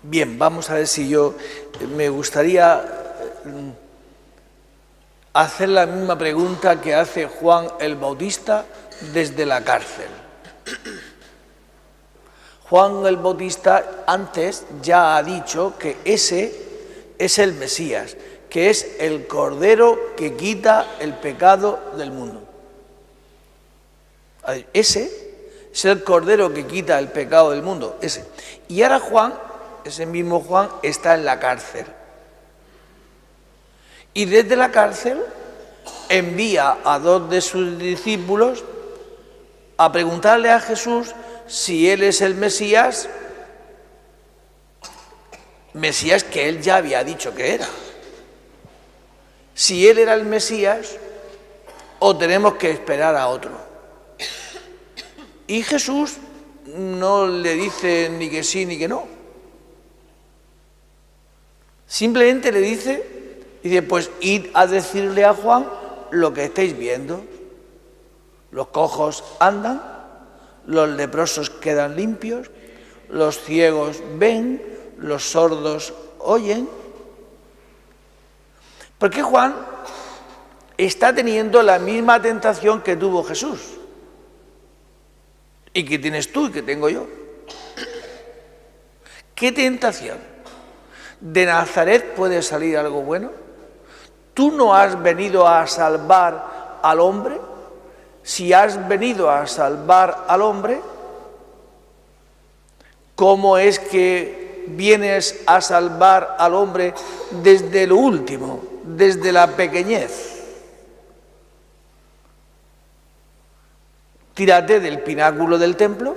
Bien, vamos a ver si me gustaría hacer la misma pregunta que hace Juan el Bautista desde la cárcel. Juan el Bautista antes ya ha dicho que ese es el Mesías, que es el Cordero que quita el pecado del mundo. Ese es el Cordero que quita el pecado del mundo, ese. Y ahora Juan, ese mismo Juan, está en la cárcel. Y desde la cárcel envía a 2 de sus discípulos a preguntarle a Jesús si él es el Mesías que él ya había dicho que era. Si él era el Mesías o tenemos que esperar a otro. Y Jesús no le dice ni que sí ni que no. Simplemente le dice, pues id a decirle a Juan lo que estáis viendo. Los cojos andan, los leprosos quedan limpios, los ciegos ven, los sordos oyen. Porque Juan está teniendo la misma tentación que tuvo Jesús. Y que tienes tú y que tengo yo. ¿Qué tentación? ¿De Nazaret puede salir algo bueno? ¿Tú no has venido a salvar al hombre? Si has venido a salvar al hombre, ¿cómo es que vienes a salvar al hombre desde lo último, desde la pequeñez? Tírate del pináculo del templo,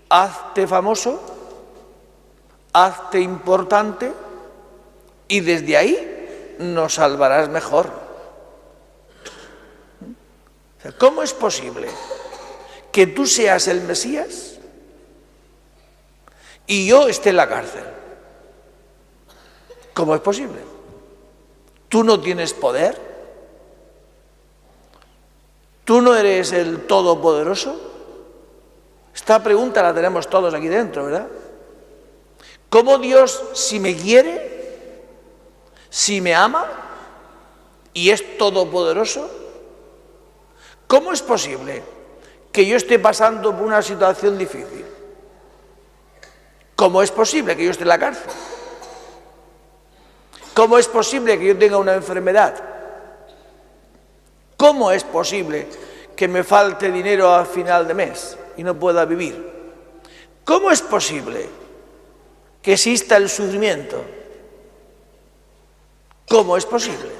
hazte famoso, hazte importante y desde ahí nos salvarás mejor. ¿Cómo es posible que tú seas el Mesías y yo esté en la cárcel? ¿Cómo es posible? ¿Tú no tienes poder? ¿Tú no eres el Todopoderoso? Esta pregunta la tenemos todos aquí dentro, ¿verdad? ¿Cómo Dios, si me quiere, si me ama y es todopoderoso, cómo es posible que yo esté pasando por una situación difícil? ¿Cómo es posible que yo esté en la cárcel? ¿Cómo es posible que yo tenga una enfermedad? ¿Cómo es posible que me falte dinero a final de mes y no pueda vivir? ¿Cómo es posible que exista el sufrimiento? ¿Cómo es posible?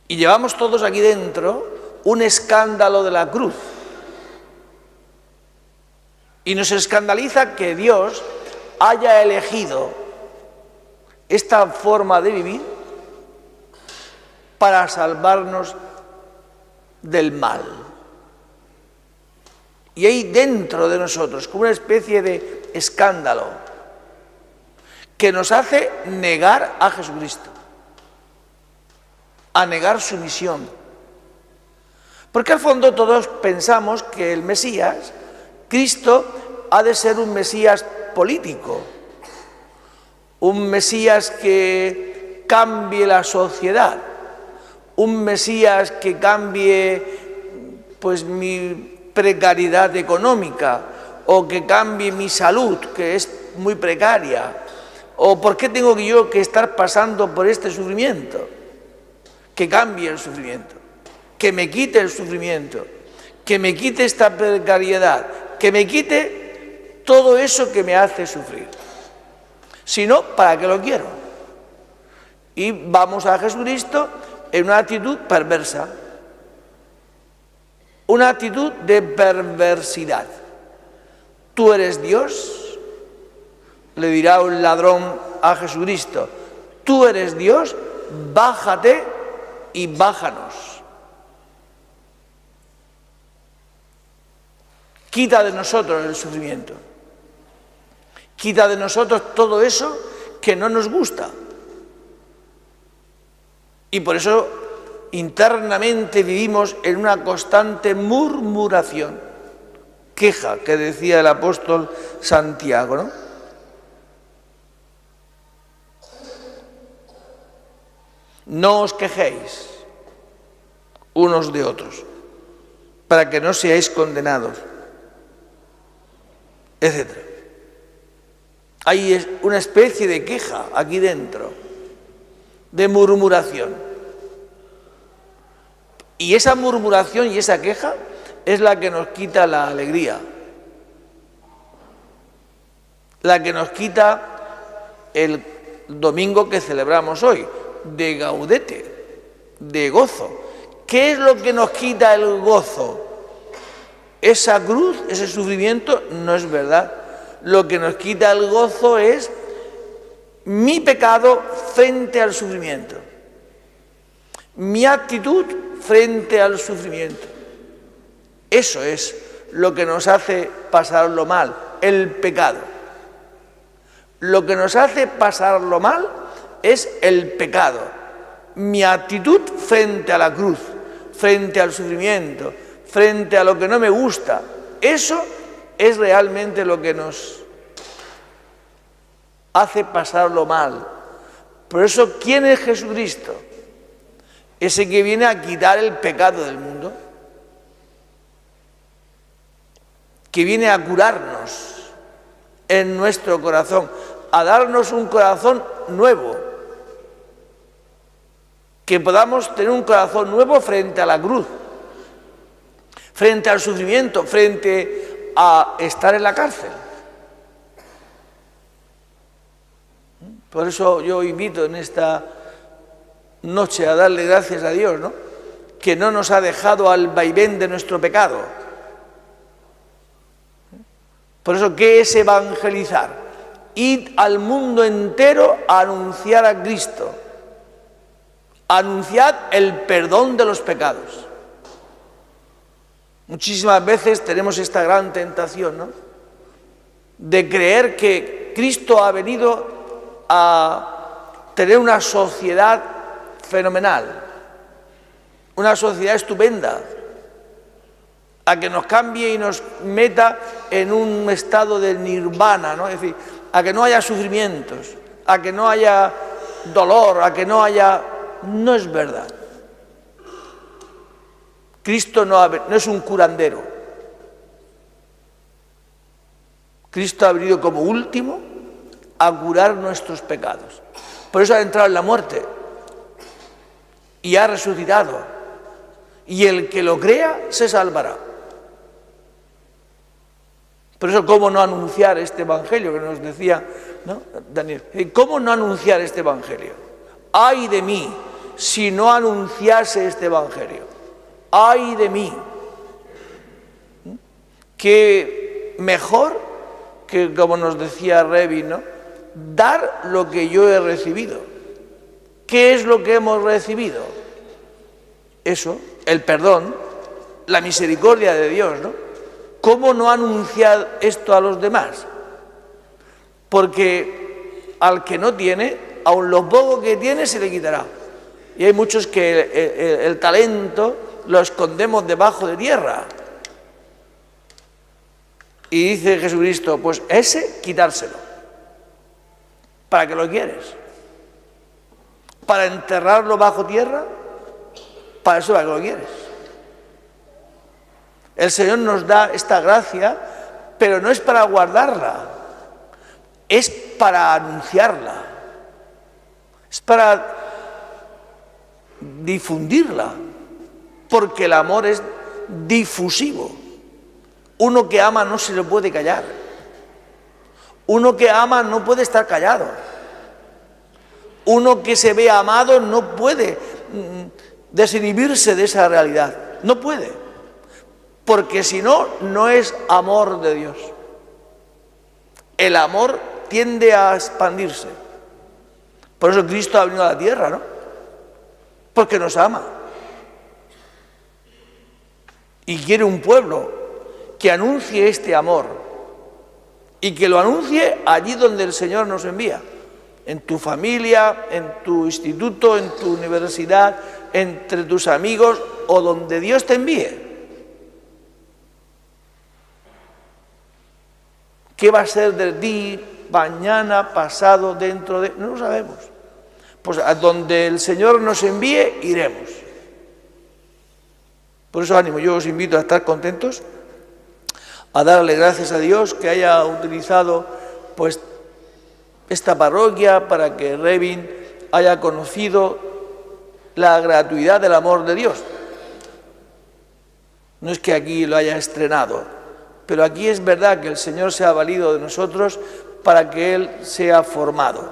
Y llevamos todos aquí dentro un escándalo de la cruz. Y nos escandaliza que Dios haya elegido esta forma de vivir para salvarnos del mal. Y hay dentro de nosotros como una especie de escándalo que nos hace negar a Jesucristo, a negar su misión. Porque al fondo todos pensamos que el Mesías, Cristo, ha de ser un Mesías político, un Mesías que cambie la sociedad, un Mesías que cambie pues mi precariedad económica o que cambie mi salud, que es muy precaria, o por qué tengo yo que estar pasando por este sufrimiento, que cambie el sufrimiento, que me quite el sufrimiento, que me quite esta precariedad, que me quite todo eso que me hace sufrir. Si no, ¿para qué lo quiero? Y vamos a Jesucristo en una actitud perversa, una actitud de perversidad. ¿Tú eres Dios? Le dirá un ladrón a Jesucristo. ¿Tú eres Dios? Bájate y bájanos. Quita de nosotros el sufrimiento. Quita de nosotros todo eso que no nos gusta. Y por eso internamente vivimos en una constante murmuración, queja, que decía el apóstol Santiago, ¿no? no os quejéis unos de otros, para que no seáis condenados, etc. Hay una especie de queja aquí dentro, de murmuración. Y esa murmuración y esa queja es la que nos quita la alegría, la que nos quita el domingo que celebramos hoy, de gaudete, de gozo. ¿Qué es lo que nos quita el gozo? Esa cruz, ese sufrimiento, no es verdad. Lo que nos quita el gozo es mi pecado frente al sufrimiento, mi actitud frente al sufrimiento. Eso es lo que nos hace pasarlo mal, el pecado. Lo que nos hace pasarlo mal es el pecado, mi actitud frente a la cruz, frente al sufrimiento, frente a lo que no me gusta. Eso es realmente lo que nos hace pasarlo mal. Por eso, ¿quién es Jesucristo? Ese que viene a quitar el pecado del mundo, que viene a curarnos en nuestro corazón, a darnos un corazón nuevo, que podamos tener un corazón nuevo frente a la cruz, frente al sufrimiento, frente a estar en la cárcel. Por eso yo invito en esta noche a darle gracias a Dios, ¿no?, que no nos ha dejado al vaivén de nuestro pecado. Por eso, ¿qué es evangelizar? Id al mundo entero a anunciar a Cristo. Anunciad el perdón de los pecados. Muchísimas veces tenemos esta gran tentación, ¿no?, de creer que Cristo ha venido a tener una sociedad fenomenal, una sociedad estupenda, a que nos cambie y nos meta en un estado de nirvana, ¿no? Es decir, a que no haya sufrimientos, a que no haya dolor, a que no haya... No es verdad. Cristo no es un curandero. Cristo ha venido como último a curar nuestros pecados. Por eso ha entrado en la muerte y ha resucitado. Y el que lo crea se salvará. Por eso, ¿cómo no anunciar este evangelio que nos decía, ¿no?, Daniel? ¿Cómo no anunciar este evangelio? ¡Ay de mí si no anunciase este evangelio! ¡Ay de mí! Que mejor que, como nos decía Revi, ¿no?, dar lo que yo he recibido. ¿Qué es lo que hemos recibido? Eso, el perdón, la misericordia de Dios, ¿no? ¿Cómo no anunciar esto a los demás? Porque al que no tiene, aun lo poco que tiene se le quitará. Y hay muchos que el talento lo escondemos debajo de tierra. Y dice Jesucristo, pues ese quitárselo. ¿Para qué lo quieres? ¿Para enterrarlo bajo tierra? Para eso, ¿para qué lo quieres? El Señor nos da esta gracia, pero no es para guardarla, es para anunciarla, es para difundirla, porque el amor es difusivo. Uno que ama no se le puede callar. Uno que ama no puede estar callado. Uno que se ve amado no puede desinhibirse de esa realidad. No puede. Porque si no, no es amor de Dios. El amor tiende a expandirse. Por eso Cristo ha venido a la tierra, ¿no? Porque nos ama. Y quiere un pueblo que anuncie este amor. Y que lo anuncie allí donde el Señor nos envía. En tu familia, en tu instituto, en tu universidad, entre tus amigos o donde Dios te envíe. ¿Qué va a ser de ti mañana, pasado, dentro de...? No lo sabemos. pues a donde el Señor nos envíe, iremos. Por eso ánimo, yo os invito a estar contentos, a darle gracias a Dios que haya utilizado pues esta parroquia para que Revin haya conocido la gratuidad del amor de Dios. No es que aquí lo haya estrenado, pero aquí es verdad que el Señor se ha valido de nosotros para que Él sea formado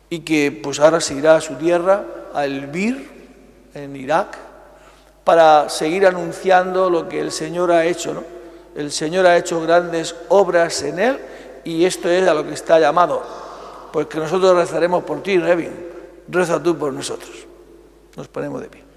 y que pues ahora se irá a su tierra, a Elbir, en Irak, para seguir anunciando lo que el Señor ha hecho, ¿no? El Señor ha hecho grandes obras en él y esto es a lo que está llamado. Pues que nosotros rezaremos por ti, Revin. Reza tú por nosotros. Nos ponemos de pie.